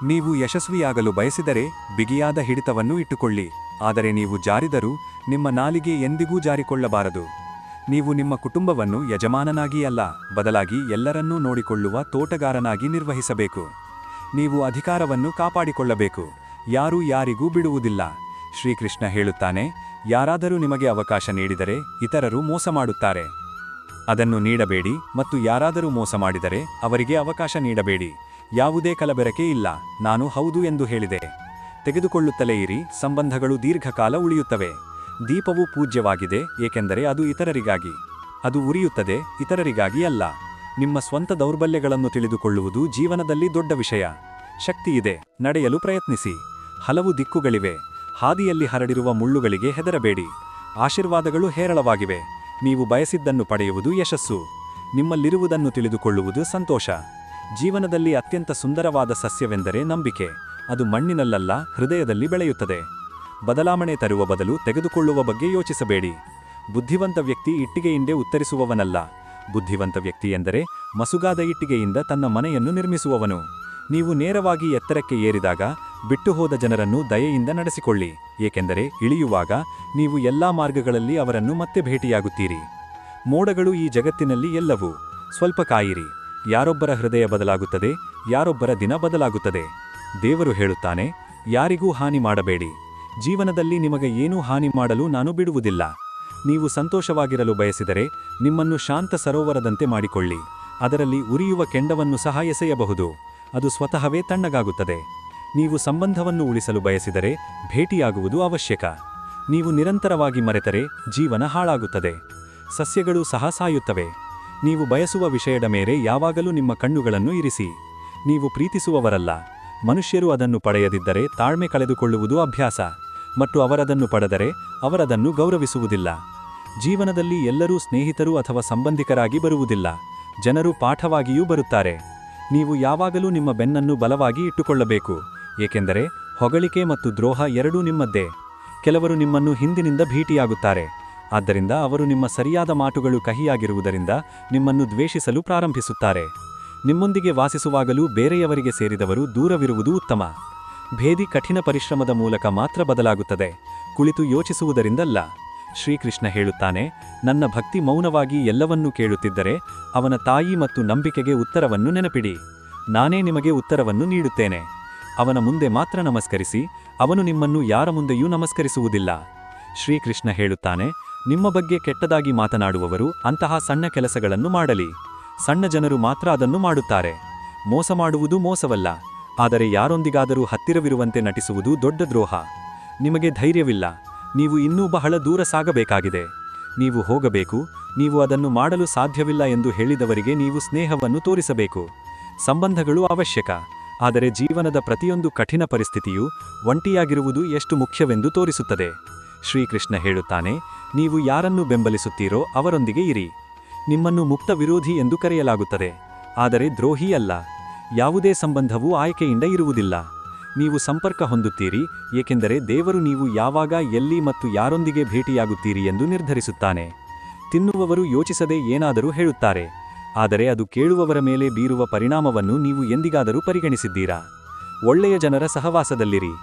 ನೀವು ಯಶಸ್ವಿಯಾಗಲು ಬಯಸಿದರೆ ಬಿಗಿಯಾದ ಹಿಡಿತವನ್ನು ಇಟ್ಟುಕೊಳ್ಳಿ, ಆದರೆ ನೀವು ಜಾರಿದರೂ ನಿಮ್ಮ ನಾಲಿಗೆ ಎಂದಿಗೂ ಜಾರಿಕೊಳ್ಳಬಾರದು. ನೀವು ನಿಮ್ಮ ಕುಟುಂಬವನ್ನು ಯಜಮಾನನಾಗಿ ಅಲ್ಲ, ಬದಲಾಗಿ ಎಲ್ಲರನ್ನೂ ನೋಡಿಕೊಳ್ಳುವ ತೋಟಗಾರನಾಗಿ ನಿರ್ವಹಿಸಬೇಕು. ನೀವು ಅಧಿಕಾರವನ್ನು ಕಾಪಾಡಿಕೊಳ್ಳಬೇಕು, ಯಾರೂ ಯಾರಿಗೂ ಬಿಡುವುದಿಲ್ಲ. ಶ್ರೀಕೃಷ್ಣ ಹೇಳುತ್ತಾನೆ, ಯಾರಾದರೂ ನಿಮಗೆ ಅವಕಾಶ ನೀಡಿದರೆ ಇತರರು ಮೋಸ ಮಾಡುತ್ತಾರೆ. ಅದನ್ನು ನೀಡಬೇಡಿ, ಮತ್ತು ಯಾರಾದರೂ ಮೋಸ ಮಾಡಿದರೆ ಅವರಿಗೆ ಅವಕಾಶ ನೀಡಬೇಡಿ. ಯಾವುದೇ ಕಲಬೆರಕೆ ಇಲ್ಲ, ನಾನು ಹೌದು ಎಂದು ಹೇಳಿದೆ. ತೆಗೆದುಕೊಳ್ಳುತ್ತಲೇ ಇರಿ, ಸಂಬಂಧಗಳು ದೀರ್ಘಕಾಲ ಉಳಿಯುತ್ತವೆ. ದೀಪವು ಪೂಜ್ಯವಾಗಿದೆ, ಏಕೆಂದರೆ ಅದು ಇತರರಿಗಾಗಿ. ಅದು ಉರಿಯುತ್ತದೆ, ಇತರರಿಗಾಗಿ ಅಲ್ಲ. ನಿಮ್ಮ ಸ್ವಂತ ದೌರ್ಬಲ್ಯಗಳನ್ನು ತಿಳಿದುಕೊಳ್ಳುವುದು ಜೀವನದಲ್ಲಿ ದೊಡ್ಡ ವಿಷಯ. ಶಕ್ತಿಯಿದೆ, ನಡೆಯಲು ಪ್ರಯತ್ನಿಸಿ. ಹಲವು ದಿಕ್ಕುಗಳಿವೆ, ಹಾದಿಯಲ್ಲಿ ಹರಡಿರುವ ಮುಳ್ಳುಗಳಿಗೆ ಹೆದರಬೇಡಿ. ಆಶೀರ್ವಾದಗಳು ಹೇರಳವಾಗಿವೆ. ನೀವು ಬಯಸಿದ್ದನ್ನು ಪಡೆಯುವುದು ಯಶಸ್ಸು. ನಿಮ್ಮಲ್ಲಿರುವುದನ್ನು ತಿಳಿದುಕೊಳ್ಳುವುದು ಸಂತೋಷ. ಜೀವನದಲ್ಲಿ ಅತ್ಯಂತ ಸುಂದರವಾದ ಸಸ್ಯವೆಂದರೆ ನಂಬಿಕೆ. ಅದು ಮಣ್ಣಿನಲ್ಲಲ್ಲ, ಹೃದಯದಲ್ಲಿ ಬೆಳೆಯುತ್ತದೆ. ಬದಲಾವಣೆ ತರುವ ಬದಲು ತೆಗೆದುಕೊಳ್ಳುವ ಬಗ್ಗೆ ಯೋಚಿಸಬೇಡಿ. ಬುದ್ಧಿವಂತ ವ್ಯಕ್ತಿ ಇಟ್ಟಿಗೆಯಿಂದೇ ಉತ್ತರಿಸುವವನಲ್ಲ. ಬುದ್ಧಿವಂತ ವ್ಯಕ್ತಿ ಎಂದರೆ ಮಸುಗಾದ ಇಟ್ಟಿಗೆಯಿಂದ ತನ್ನ ಮನೆಯನ್ನು ನಿರ್ಮಿಸುವವನು. ನೀವು ನೇರವಾಗಿ ಎತ್ತರಕ್ಕೆ ಏರಿದಾಗ ಬಿಟ್ಟು ಹೋದ ಜನರನ್ನು ದಯೆಯಿಂದ ನಡೆಸಿಕೊಳ್ಳಿ, ಏಕೆಂದರೆ ಇಳಿಯುವಾಗ ನೀವು ಎಲ್ಲಾ ಮಾರ್ಗಗಳಲ್ಲಿ ಅವರನ್ನು ಮತ್ತೆ ಭೇಟಿಯಾಗುತ್ತೀರಿ. ಮೋಡಗಳು ಈ ಜಗತ್ತಿನಲ್ಲಿ ಎಲ್ಲವೂ. ಸ್ವಲ್ಪ ಕಾಯಿರಿ. ಯಾರೊಬ್ಬರ ಹೃದಯ ಬದಲಾಗುತ್ತದೆ, ಯಾರೊಬ್ಬರ ದಿನ ಬದಲಾಗುತ್ತದೆ. ದೇವರು ಹೇಳುತ್ತಾನೆ, ಯಾರಿಗೂ ಹಾನಿ ಮಾಡಬೇಡಿ. ಜೀವನದಲ್ಲಿ ನಿಮಗೆ ಏನೂ ಹಾನಿ ಮಾಡಲು ನಾನು ಬಿಡುವುದಿಲ್ಲ. ನೀವು ಸಂತೋಷವಾಗಿರಲು ಬಯಸಿದರೆ ನಿಮ್ಮನ್ನು ಶಾಂತ ಸರೋವರದಂತೆ ಮಾಡಿಕೊಳ್ಳಿ. ಅದರಲ್ಲಿ ಉರಿಯುವ ಕೆಂಡವನ್ನು ಸಹ ಎಸೆಯಬಹುದು, ಅದು ಸ್ವತಃವೇ ತಣ್ಣಗಾಗುತ್ತದೆ. ನೀವು ಸಂಬಂಧವನ್ನು ಉಳಿಸಲು ಬಯಸಿದರೆ ಭೇಟಿಯಾಗುವುದು ಅವಶ್ಯಕ. ನೀವು ನಿರಂತರವಾಗಿ ಮರೆತರೆ ಜೀವನ ಹಾಳಾಗುತ್ತದೆ. ಸಸ್ಯಗಳು ಸಹ ಸಾಯುತ್ತವೆ. ನೀವು ಬಯಸುವ ವಿಷಯದ ಮೇಲೆ ಯಾವಾಗಲೂ ನಿಮ್ಮ ಕಣ್ಣುಗಳನ್ನು ಇರಿಸಿ. ನೀವು ಪ್ರೀತಿಸುವವರಲ್ಲ. ಮನುಷ್ಯರು ಅದನ್ನು ಪಡೆಯದಿದ್ದರೆ ತಾಳ್ಮೆ ಕಳೆದುಕೊಳ್ಳುವುದು ಅಭ್ಯಾಸ, ಮತ್ತು ಅವರದನ್ನು ಪಡೆದರೆ ಅವರದನ್ನು ಗೌರವಿಸುವುದಿಲ್ಲ. ಜೀವನದಲ್ಲಿ ಎಲ್ಲರೂ ಸ್ನೇಹಿತರು ಅಥವಾ ಸಂಬಂಧಿಕರಾಗಿ ಬರುವುದಿಲ್ಲ. ಜನರು ಪಾಠವಾಗಿಯೂ ಬರುತ್ತಾರೆ. ನೀವು ಯಾವಾಗಲೂ ನಿಮ್ಮ ಬೆನ್ನನ್ನು ಬಲವಾಗಿ ಇಟ್ಟುಕೊಳ್ಳಬೇಕು, ಏಕೆಂದರೆ ಹೊಗಳಿಕೆ ಮತ್ತು ದ್ರೋಹ ಎರಡೂ ನಿಮ್ಮದ್ದೇ. ಕೆಲವರು ನಿಮ್ಮನ್ನು ಹಿಂದಿನಿಂದ ಭೀತಿಯಾಗುತ್ತಾರೆ, ಆದ್ದರಿಂದ ಅವರು ನಿಮ್ಮ ಸರಿಯಾದ ಮಾತುಗಳು ಕಹಿಯಾಗಿರುವುದರಿಂದ ನಿಮ್ಮನ್ನು ದ್ವೇಷಿಸಲು ಪ್ರಾರಂಭಿಸುತ್ತಾರೆ. ನಿಮ್ಮೊಂದಿಗೆ ವಾಸಿಸುವಾಗಲೂ ಬೇರೆಯವರಿಗೆ ಸೇರಿದವರು ದೂರವಿರುವುದು ಉತ್ತಮ. ಭೇದಿ ಕಠಿಣ ಪರಿಶ್ರಮದ ಮೂಲಕ ಮಾತ್ರ ಬದಲಾಗುತ್ತದೆ, ಕುಳಿತು ಯೋಚಿಸುವುದರಿಂದಲ್ಲ. ಶ್ರೀಕೃಷ್ಣ ಹೇಳುತ್ತಾನೆ, ನನ್ನ ಭಕ್ತಿ ಮೌನವಾಗಿ ಎಲ್ಲವನ್ನೂ ಕೇಳುತ್ತಿದ್ದರೆ ಅವನ ತಾಯಿ ಮತ್ತು ನಂಬಿಕೆಗೆ ಉತ್ತರವನ್ನು ನೆನಪಿಡಿ. ನಾನೇ ನಿಮಗೆ ಉತ್ತರವನ್ನು ನೀಡುತ್ತೇನೆ. ಅವನ ಮುಂದೆ ಮಾತ್ರ ನಮಸ್ಕರಿಸಿ, ಅವನು ನಿಮ್ಮನ್ನು ಯಾರ ಮುಂದೆಯೂ ನಮಸ್ಕರಿಸುವುದಿಲ್ಲ. ಶ್ರೀಕೃಷ್ಣ ಹೇಳುತ್ತಾನೆ, ನಿಮ್ಮ ಬಗ್ಗೆ ಕೆಟ್ಟದಾಗಿ ಮಾತನಾಡುವವರು ಅಂತಹ ಸಣ್ಣ ಕೆಲಸಗಳನ್ನು ಮಾಡಲಿ. ಸಣ್ಣ ಜನರು ಮಾತ್ರ ಅದನ್ನು ಮಾಡುತ್ತಾರೆ. ಮೋಸ ಮಾಡುವುದು ಮೋಸವಲ್ಲ, ಆದರೆ ಯಾರೊಂದಿಗಾದರೂ ಹತ್ತಿರವಿರುವಂತೆ ನಟಿಸುವುದು ದೊಡ್ಡ ದ್ರೋಹ. ನಿಮಗೆ ಧೈರ್ಯವಿಲ್ಲ, ನೀವು ಇನ್ನೂ ಬಹಳ ದೂರ ಸಾಗಬೇಕಾಗಿದೆ. ನೀವು ಹೋಗಬೇಕು, ನೀವು ಅದನ್ನು ಮಾಡಲು ಸಾಧ್ಯವಿಲ್ಲ ಎಂದು ಹೇಳಿದವರಿಗೆ ನೀವು ಸ್ನೇಹವನ್ನು ತೋರಿಸಬೇಕು. ಸಂಬಂಧಗಳು ಅವಶ್ಯಕ, ಆದರೆ ಜೀವನದ ಪ್ರತಿಯೊಂದು ಕಠಿಣ ಪರಿಸ್ಥಿತಿಯೂ ಒಂಟಿಯಾಗಿರುವುದು ಎಷ್ಟು ಮುಖ್ಯವೆಂದು ತೋರಿಸುತ್ತದೆ. ಶ್ರೀಕೃಷ್ಣ ಹೇಳುತ್ತಾನೆ, ನೀವು ಯಾರನ್ನು ಬೆಂಬಲಿಸುತ್ತೀರೋ ಅವರೊಂದಿಗೆ ಇರಿ. ನಿಮ್ಮನ್ನು ಮುಕ್ತ ವಿರೋಧಿ ಎಂದು ಕರೆಯಲಾಗುತ್ತದೆ, ಆದರೆ ದ್ರೋಹಿ ಅಲ್ಲ. ಯಾವುದೇ ಸಂಬಂಧವೂ ಆಯ್ಕೆಯಿಂದ ಇರುವುದಿಲ್ಲ. ನೀವು ಸಂಪರ್ಕ ಹೊಂದುತ್ತೀರಿ, ಏಕೆಂದರೆ ದೇವರು ನೀವು ಯಾವಾಗ, ಎಲ್ಲಿ ಮತ್ತು ಯಾರೊಂದಿಗೆ ಭೇಟಿಯಾಗುತ್ತೀರಿ ಎಂದು ನಿರ್ಧರಿಸುತ್ತಾನೆ. ತಿನ್ನುವವರು ಯೋಚಿಸದೆ ಏನಾದರೂ ಹೇಳುತ್ತಾರೆ, ಆದರೆ ಅದು ಕೇಳುವವರ ಮೇಲೆ ಬೀರುವ ಪರಿಣಾಮವನ್ನು ನೀವು ಎಂದಿಗಾದರೂ ಪರಿಗಣಿಸಿದ್ದೀರಾ? ಒಳ್ಳೆಯ ಜನರ ಸಹವಾಸದಲ್ಲಿರಿ,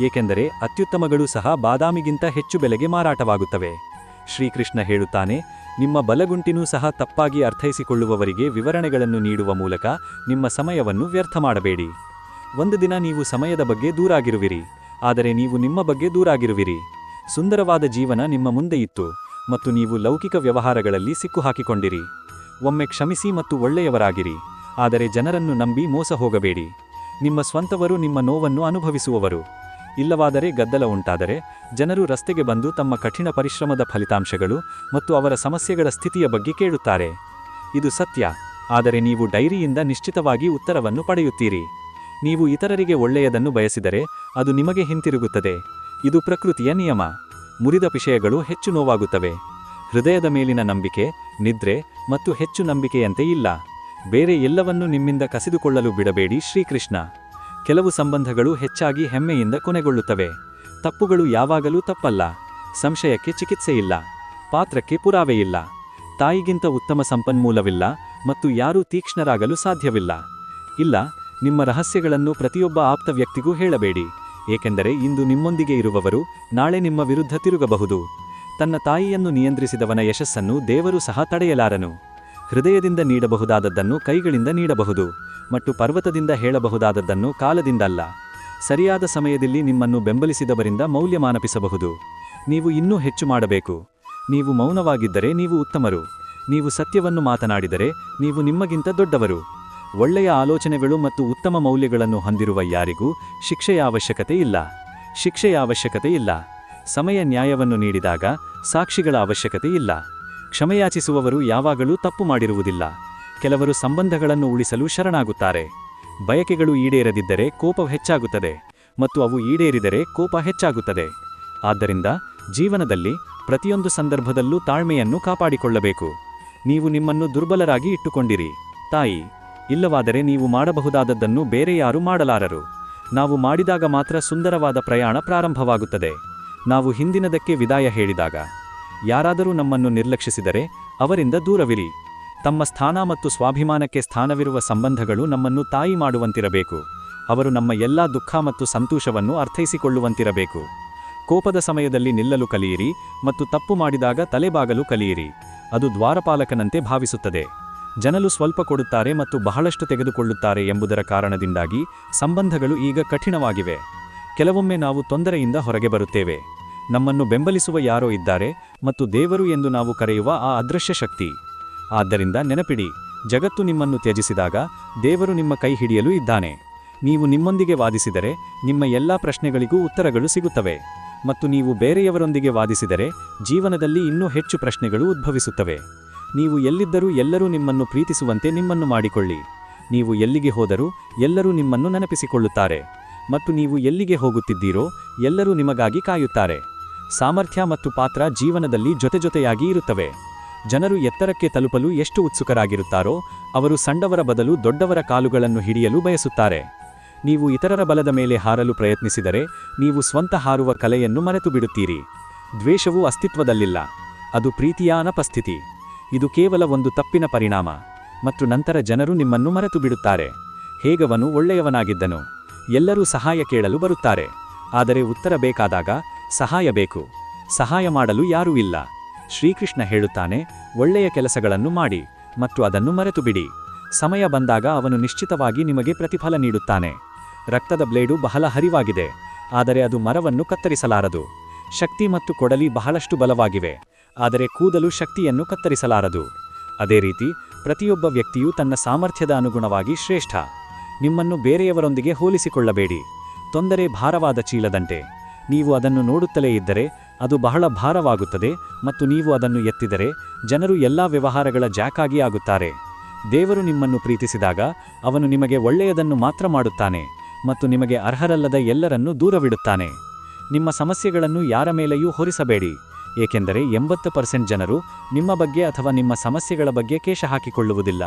ಏಕೆಂದರೆ ಅತ್ಯುತ್ತಮಗಳು ಸಹ ಬಾದಾಮಿಗಿಂತ ಹೆಚ್ಚು ಬೆಲೆಗೆ ಮಾರಾಟವಾಗುತ್ತವೆ. ಶ್ರೀಕೃಷ್ಣ ಹೇಳುತ್ತಾನೆ, ನಿಮ್ಮ ಬಲಗುಂಟಿನೂ ಸಹ ತಪ್ಪಾಗಿ ಅರ್ಥೈಸಿಕೊಳ್ಳುವವರಿಗೆ ವಿವರಣೆಗಳನ್ನು ನೀಡುವ ಮೂಲಕ ನಿಮ್ಮ ಸಮಯವನ್ನು ವ್ಯರ್ಥ ಮಾಡಬೇಡಿ. ಒಂದು ದಿನ ನೀವು ಸಮಯದ ಬಗ್ಗೆ ದೂರಾಗಿರುವಿರಿ, ಆದರೆ ನೀವು ನಿಮ್ಮ ಬಗ್ಗೆ ದೂರಾಗಿರುವಿರಿ. ಸುಂದರವಾದ ಜೀವನ ನಿಮ್ಮ ಮುಂದೆ ಇತ್ತು, ಮತ್ತು ನೀವು ಲೌಕಿಕ ವ್ಯವಹಾರಗಳಲ್ಲಿ ಸಿಕ್ಕುಹಾಕಿಕೊಂಡಿರಿ. ಒಮ್ಮೆ ಕ್ಷಮಿಸಿ ಮತ್ತು ಒಳ್ಳೆಯವರಾಗಿರಿ, ಆದರೆ ಜನರನ್ನು ನಂಬಿ ಮೋಸ ಹೋಗಬೇಡಿ. ನಿಮ್ಮ ಸ್ವಂತವರು ನಿಮ್ಮ ನೋವನ್ನು ಅನುಭವಿಸುವವರು. ಇಲ್ಲವಾದರೆ ಗದ್ದಲ ಉಂಟಾದರೆ ಜನರು ರಸ್ತೆಗೆ ಬಂದು ತಮ್ಮ ಕಠಿಣ ಪರಿಶ್ರಮದ ಫಲಿತಾಂಶಗಳು ಮತ್ತು ಅವರ ಸಮಸ್ಯೆಗಳ ಸ್ಥಿತಿಯ ಬಗ್ಗೆ ಕೇಳುತ್ತಾರೆ. ಇದು ಸತ್ಯ, ಆದರೆ ನೀವು ಡೈರಿಯಿಂದ ನಿಶ್ಚಿತವಾಗಿ ಉತ್ತರವನ್ನು ಪಡೆಯುತ್ತೀರಿ. ನೀವು ಇತರರಿಗೆ ಒಳ್ಳೆಯದನ್ನು ಬಯಸಿದರೆ ಅದು ನಿಮಗೆ ಹಿಂತಿರುಗುತ್ತದೆ. ಇದು ಪ್ರಕೃತಿಯ ನಿಯಮ. ಮುರಿದ ವಿಷಯಗಳು ಹೆಚ್ಚು ನೋವಾಗುತ್ತವೆ. ಹೃದಯದ ಮೇಲಿನ ನಂಬಿಕೆ, ನಿದ್ರೆ ಮತ್ತು ಹೆಚ್ಚು ನಂಬಿಕೆಯಂತೆ ಇಲ್ಲ. ಬೇರೆ ಎಲ್ಲವನ್ನೂ ನಿಮ್ಮಿಂದ ಕಸಿದುಕೊಳ್ಳಲು ಬಿಡಬೇಡಿ. ಶ್ರೀಕೃಷ್ಣ. ಕೆಲವು ಸಂಬಂಧಗಳು ಹೆಚ್ಚಾಗಿ ಹೆಮ್ಮೆಯಿಂದ ಕೊನೆಗೊಳ್ಳುತ್ತವೆ. ತಪ್ಪುಗಳು ಯಾವಾಗಲೂ ತಪ್ಪಲ್ಲ. ಸಂಶಯಕ್ಕೆ ಚಿಕಿತ್ಸೆಯಿಲ್ಲ, ಪಾತ್ರಕ್ಕೆ ಪುರಾವೆಯಿಲ್ಲ. ತಾಯಿಗಿಂತ ಉತ್ತಮ ಸಂಪನ್ಮೂಲವಿಲ್ಲ, ಮತ್ತು ಯಾರೂ ತೀಕ್ಷ್ಣರಾಗಲು ಸಾಧ್ಯವಿಲ್ಲ. ಇಲ್ಲ, ನಿಮ್ಮ ರಹಸ್ಯಗಳನ್ನು ಪ್ರತಿಯೊಬ್ಬ ಆಪ್ತ ವ್ಯಕ್ತಿಗೂ ಹೇಳಬೇಡಿ, ಏಕೆಂದರೆ ಇಂದು ನಿಮ್ಮೊಂದಿಗೆ ಇರುವವರು ನಾಳೆ ನಿಮ್ಮ ವಿರುದ್ಧ ತಿರುಗಬಹುದು. ತನ್ನ ತಾಯಿಯನ್ನು ನಿಯಂತ್ರಿಸಿದವನ ಯಶಸ್ಸನ್ನು ದೇವರು ಸಹ ತಡೆಯಲಾರನು. ಹೃದಯದಿಂದ ನೀಡಬಹುದಾದದ್ದನ್ನು ಕೈಗಳಿಂದ ನೀಡಬಹುದು, ಮತ್ತು ಪರ್ವತದಿಂದ ಹೇಳಬಹುದಾದದ್ದನ್ನು ಕಾಲದಿಂದಲ್ಲ. ಸರಿಯಾದ ಸಮಯದಲ್ಲಿ ನಿಮ್ಮನ್ನು ಬೆಂಬಲಿಸಿದವರಿಂದ ಮೌಲ್ಯಮಾನಪಿಸಬಹುದು. ನೀವು ಇನ್ನೂ ಹೆಚ್ಚು ಮಾಡಬೇಕು. ನೀವು ಮೌನವಾಗಿದ್ದರೆ ನೀವು ಉತ್ತಮರು. ನೀವು ಸತ್ಯವನ್ನು ಮಾತನಾಡಿದರೆ ನೀವು ನಿಮ್ಮಗಿಂತ ದೊಡ್ಡವರು. ಒಳ್ಳೆಯ ಆಲೋಚನೆಗಳು ಮತ್ತು ಉತ್ತಮ ಮೌಲ್ಯಗಳನ್ನು ಹೊಂದಿರುವ ಯಾರಿಗೂ ಶಿಕ್ಷೆಯ ಅವಶ್ಯಕತೆ ಇಲ್ಲ. ಶಿಕ್ಷೆಯ ಅವಶ್ಯಕತೆ ಇಲ್ಲ. ಸಮಯ ನ್ಯಾಯವನ್ನು ನೀಡಿದಾಗ ಸಾಕ್ಷಿಗಳ ಅವಶ್ಯಕತೆ ಇಲ್ಲ. ಕ್ಷಮೆಯಾಚಿಸುವವರು ಯಾವಾಗಲೂ ತಪ್ಪು ಮಾಡಿರುವುದಿಲ್ಲ. ಕೆಲವರು ಸಂಬಂಧಗಳನ್ನು ಉಳಿಸಲು ಶರಣಾಗುತ್ತಾರೆ. ಬಯಕೆಗಳು ಈಡೇರದಿದ್ದರೆ ಕೋಪ ಹೆಚ್ಚಾಗುತ್ತದೆ, ಮತ್ತು ಅವು ಈಡೇರಿದರೆ ಕೋಪ ಹೆಚ್ಚಾಗುತ್ತದೆ. ಆದ್ದರಿಂದ ಜೀವನದಲ್ಲಿ ಪ್ರತಿಯೊಂದು ಸಂದರ್ಭದಲ್ಲೂ ತಾಳ್ಮೆಯನ್ನು ಕಾಪಾಡಿಕೊಳ್ಳಬೇಕು. ನೀವು ನಿಮ್ಮನ್ನು ದುರ್ಬಲರಾಗಿ ಇಟ್ಟುಕೊಂಡಿರಿ, ತಾಯಿ. ಇಲ್ಲವಾದರೆ ನೀವು ಮಾಡಬಹುದಾದದ್ದನ್ನು ಬೇರೆ ಯಾರೂ ಮಾಡಲಾರರು. ನಾವು ಮಾಡಿದಾಗ ಮಾತ್ರ ಸುಂದರವಾದ ಪ್ರಯಾಣ ಪ್ರಾರಂಭವಾಗುತ್ತದೆ. ನಾವು ಹಿಂದಿನದಕ್ಕೆ ವಿದಾಯ ಹೇಳಿದಾಗ. ಯಾರಾದರೂ ನಮ್ಮನ್ನು ನಿರ್ಲಕ್ಷಿಸಿದರೆ ಅವರಿಂದ ದೂರವಿರಿ. ತಮ್ಮ ಸ್ಥಾನ ಮತ್ತು ಸ್ವಾಭಿಮಾನಕ್ಕೆ ಸ್ಥಾನವಿರುವ ಸಂಬಂಧಗಳು ನಮ್ಮನ್ನು ತಾಯಿ ಮಾಡುವಂತಿರಬೇಕು. ಅವರು ನಮ್ಮ ಎಲ್ಲಾ ದುಃಖ ಮತ್ತು ಸಂತೋಷವನ್ನು ಅರ್ಥೈಸಿಕೊಳ್ಳುವಂತಿರಬೇಕು. ಕೋಪದ ಸಮಯದಲ್ಲಿ ನಿಲ್ಲಲು ಕಲಿಯಿರಿ ಮತ್ತು ತಪ್ಪು ಮಾಡಿದಾಗ ತಲೆಬಾಗಲು ಕಲಿಯಿರಿ. ಅದು ದ್ವಾರಪಾಲಕನಂತೆ ಭಾವಿಸುತ್ತದೆ. ಜನರು ಸ್ವಲ್ಪ ಕೊಡುತ್ತಾರೆ ಮತ್ತು ಬಹಳಷ್ಟು ತೆಗೆದುಕೊಳ್ಳುತ್ತಾರೆ ಎಂಬುದರ ಕಾರಣದಿಂದಾಗಿ ಸಂಬಂಧಗಳು ಈಗ ಕಠಿಣವಾಗಿವೆ. ಕೆಲವೊಮ್ಮೆ ನಾವು ತೊಂದರೆಯಿಂದ ಹೊರಗೆ ಬರುತ್ತೇವೆ. ನಮ್ಮನ್ನು ಬೆಂಬಲಿಸುವ ಯಾರೋ ಇದ್ದಾರೆ, ಮತ್ತು ದೇವರು ಎಂದು ನಾವು ಕರೆಯುವ ಆ ಅದೃಶ್ಯ ಶಕ್ತಿ. ಆದ್ದರಿಂದ ನೆನಪಿಡಿ, ಜಗತ್ತು ನಿಮ್ಮನ್ನು ತ್ಯಜಿಸಿದಾಗ ದೇವರು ನಿಮ್ಮ ಕೈ ಹಿಡಿಯಲು ಇದ್ದಾನೆ. ನೀವು ನಿಮ್ಮೊಂದಿಗೆ ವಾದಿಸಿದರೆ ನಿಮ್ಮ ಎಲ್ಲಾ ಪ್ರಶ್ನೆಗಳಿಗೂ ಉತ್ತರಗಳು ಸಿಗುತ್ತವೆ, ಮತ್ತು ನೀವು ಬೇರೆಯವರೊಂದಿಗೆ ವಾದಿಸಿದರೆ ಜೀವನದಲ್ಲಿ ಇನ್ನೂ ಹೆಚ್ಚು ಪ್ರಶ್ನೆಗಳು ಉದ್ಭವಿಸುತ್ತವೆ. ನೀವು ಎಲ್ಲಿದ್ದರೂ ಎಲ್ಲರೂ ನಿಮ್ಮನ್ನು ಪ್ರೀತಿಸುವಂತೆ ನಿಮ್ಮನ್ನು ಮಾಡಿಕೊಳ್ಳಿ. ನೀವು ಎಲ್ಲಿಗೆ ಹೋದರೂ ಎಲ್ಲರೂ ನಿಮ್ಮನ್ನು ನೆನಪಿಸಿಕೊಳ್ಳುತ್ತಾರೆ, ಮತ್ತು ನೀವು ಎಲ್ಲಿಗೆ ಹೋಗುತ್ತಿದ್ದೀರೋ ಎಲ್ಲರೂ ನಿಮಗಾಗಿ ಕಾಯುತ್ತಾರೆ. ಸಾಮರ್ಥ್ಯ ಮತ್ತು ಪಾತ್ರ ಜೀವನದಲ್ಲಿ ಜೊತೆಜೊತೆಯಾಗಿ ಇರುತ್ತವೆ. ಜನರು ಎತ್ತರಕ್ಕೆ ತಲುಪಲು ಎಷ್ಟು ಉತ್ಸುಕರಾಗಿರುತ್ತಾರೋ ಅವರು ಸಣ್ಣವರ ಬದಲು ದೊಡ್ಡವರ ಕಾಲುಗಳನ್ನು ಹಿಡಿಯಲು ಬಯಸುತ್ತಾರೆ. ನೀವು ಇತರರ ಬಲದ ಮೇಲೆ ಹಾರಲು ಪ್ರಯತ್ನಿಸಿದರೆ ನೀವು ಸ್ವಂತ ಹಾರುವ ಕಲೆಯನ್ನು ಮರೆತು ಬಿಡುತ್ತೀರಿ. ದ್ವೇಷವು ಅಸ್ತಿತ್ವದಲ್ಲಿಲ್ಲ, ಅದು ಪ್ರೀತಿಯ ಅನುಪಸ್ಥಿತಿ. ಇದು ಕೇವಲ ಒಂದು ತಪ್ಪಿನ ಪರಿಣಾಮ, ಮತ್ತು ನಂತರ ಜನರು ನಿಮ್ಮನ್ನು ಮರೆತು ಬಿಡುತ್ತಾರೆ. ಹೇಗವನು ಒಳ್ಳೆಯವನಾಗಿದ್ದನು. ಎಲ್ಲರೂ ಸಹಾಯ ಕೇಳಲು ಬರುತ್ತಾರೆ, ಆದರೆ ಉತ್ತರ ಬೇಕಾದಾಗ ಸಹಾಯ ಬೇಕು. ಸಹಾಯ ಮಾಡಲು ಯಾರೂ ಇಲ್ಲ. ಶ್ರೀಕೃಷ್ಣ ಹೇಳುತ್ತಾನೆ, ಒಳ್ಳೆಯ ಕೆಲಸಗಳನ್ನು ಮಾಡಿ ಮತ್ತು ಅದನ್ನು ಮರೆತು ಬಿಡಿ. ಸಮಯ ಬಂದಾಗ ಅವನು ನಿಶ್ಚಿತವಾಗಿ ನಿಮಗೆ ಪ್ರತಿಫಲ ನೀಡುತ್ತಾನೆ. ರಕ್ತದ ಬ್ಲೇಡು ಬಹಳ ಹರಿವಾಗಿದೆ, ಆದರೆ ಅದು ಮರವನ್ನು ಕತ್ತರಿಸಲಾರದು. ಶಕ್ತಿ ಮತ್ತು ಕೊಡಲಿ ಬಹಳಷ್ಟು ಬಲವಾಗಿವೆ, ಆದರೆ ಕೂದಲು ಶಕ್ತಿಯನ್ನು ಕತ್ತರಿಸಲಾರದು. ಅದೇ ರೀತಿ ಪ್ರತಿಯೊಬ್ಬ ವ್ಯಕ್ತಿಯೂ ತನ್ನ ಸಾಮರ್ಥ್ಯದ ಅನುಗುಣವಾಗಿ ಶ್ರೇಷ್ಠ. ನಿಮ್ಮನ್ನು ಬೇರೆಯವರೊಂದಿಗೆ ಹೋಲಿಸಿಕೊಳ್ಳಬೇಡಿ. ತೊಂದರೆ ಭಾರವಾದ ಚೀಲದಂತೆ. ನೀವು ಅದನ್ನು ನೋಡುತ್ತಲೇ ಇದ್ದರೆ ಅದು ಬಹಳ ಭಾರವಾಗುತ್ತದೆ, ಮತ್ತು ನೀವು ಅದನ್ನು ಎತ್ತಿದರೆ ಜನರು ಎಲ್ಲಾ ವ್ಯವಹಾರಗಳ ಜಾಕಾಗಿ ಆಗುತ್ತಾರೆ. ದೇವರು ನಿಮ್ಮನ್ನು ಪ್ರೀತಿಸಿದಾಗ ಅವನು ನಿಮಗೆ ಒಳ್ಳೆಯದನ್ನು ಮಾತ್ರ ಮಾಡುತ್ತಾನೆ, ಮತ್ತು ನಿಮಗೆ ಅರ್ಹರಲ್ಲದ ಎಲ್ಲರನ್ನೂ ದೂರವಿಡುತ್ತಾನೆ. ನಿಮ್ಮ ಸಮಸ್ಯೆಗಳನ್ನು ಯಾರ ಮೇಲೆಯೂ ಹೊರಿಸಬೇಡಿ, ಏಕೆಂದರೆ 80% ಜನರು ನಿಮ್ಮ ಬಗ್ಗೆ ಅಥವಾ ನಿಮ್ಮ ಸಮಸ್ಯೆಗಳ ಬಗ್ಗೆ ಕೇಶ ಹಾಕಿಕೊಳ್ಳುವುದಿಲ್ಲ,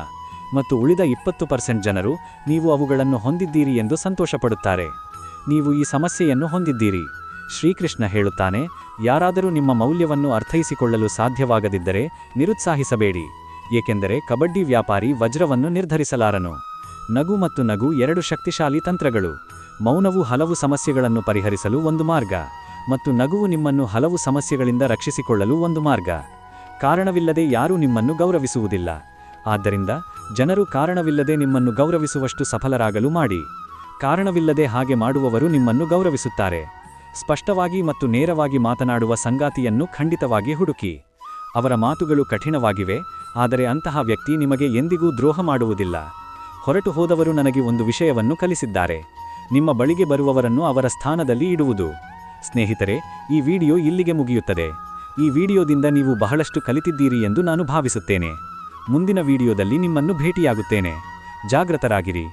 ಮತ್ತು ಉಳಿದ 20% ಜನರು ನೀವು ಅವುಗಳನ್ನು ಹೊಂದಿದ್ದೀರಿ ಎಂದು ಸಂತೋಷಪಡುತ್ತಾರೆ. ನೀವು ಈ ಸಮಸ್ಯೆಯನ್ನು ಹೊಂದಿದ್ದೀರಿ. ಶ್ರೀಕೃಷ್ಣ ಹೇಳುತ್ತಾನೆ, ಯಾರಾದರೂ ನಿಮ್ಮ ಮೌಲ್ಯವನ್ನು ಅರ್ಥೈಸಿಕೊಳ್ಳಲು ಸಾಧ್ಯವಾಗದಿದ್ದರೆ ನಿರುತ್ಸಾಹಿಸಬೇಡಿ, ಏಕೆಂದರೆ ಕಬಡ್ಡಿ ವ್ಯಾಪಾರಿ ವಜ್ರವನ್ನು ನಿರ್ಧರಿಸಲಾರನು. ನಗು ಮತ್ತು ನಗು ಎರಡು ಶಕ್ತಿಶಾಲಿ ತಂತ್ರಗಳು. ಮೌನವು ಹಲವು ಸಮಸ್ಯೆಗಳನ್ನು ಪರಿಹರಿಸಲು ಒಂದು ಮಾರ್ಗ, ಮತ್ತು ನಗುವು ನಿಮ್ಮನ್ನು ಹಲವು ಸಮಸ್ಯೆಗಳಿಂದ ರಕ್ಷಿಸಿಕೊಳ್ಳಲು ಒಂದು ಮಾರ್ಗ. ಕಾರಣವಿಲ್ಲದೆ ಯಾರೂ ನಿಮ್ಮನ್ನು ಗೌರವಿಸುವುದಿಲ್ಲ. ಆದ್ದರಿಂದ ಜನರು ಕಾರಣವಿಲ್ಲದೆ ನಿಮ್ಮನ್ನು ಗೌರವಿಸುವಷ್ಟು ಸಫಲರಾಗಲು ಮಾಡಿ. ಕಾರಣವಿಲ್ಲದೆ ಹಾಗೆ ಮಾಡುವವರು ನಿಮ್ಮನ್ನು ಗೌರವಿಸುತ್ತಾರೆ. ಸ್ಪಷ್ಟವಾಗಿ ಮತ್ತು ನೇರವಾಗಿ ಮಾತನಾಡುವ ಸಂಗಾತಿಯನ್ನು ಖಂಡಿತವಾಗಿ ಹುಡುಕಿ. ಅವರ ಮಾತುಗಳು ಕಠಿಣವಾಗಿವೆ, ಆದರೆ ಅಂತಹ ವ್ಯಕ್ತಿ ನಿಮಗೆ ಎಂದಿಗೂ ದ್ರೋಹ ಮಾಡುವುದಿಲ್ಲ. ಹೊರಟು ಹೋದವರು ನನಗೆ ಒಂದು ವಿಷಯವನ್ನು ಕಲಿಸಿದ್ದಾರೆ: ನಿಮ್ಮ ಬಳಿಗೆ ಬರುವವರನ್ನು ಅವರ ಸ್ಥಾನದಲ್ಲಿ ಇಡುವುದು. ಸ್ನೇಹಿತರೆ, ಈ ವಿಡಿಯೋ ಇಲ್ಲಿಗೆ ಮುಗಿಯುತ್ತದೆ. ಈ ವಿಡಿಯೋದಿಂದ ನೀವು ಬಹಳಷ್ಟು ಕಲಿತಿದ್ದೀರಿ ಎಂದು ನಾನು ಭಾವಿಸುತ್ತೇನೆ. ಮುಂದಿನ ವಿಡಿಯೋದಲ್ಲಿ ನಿಮ್ಮನ್ನು ಭೇಟಿಯಾಗುತ್ತೇನೆ. ಜಾಗೃತರಾಗಿರಿ.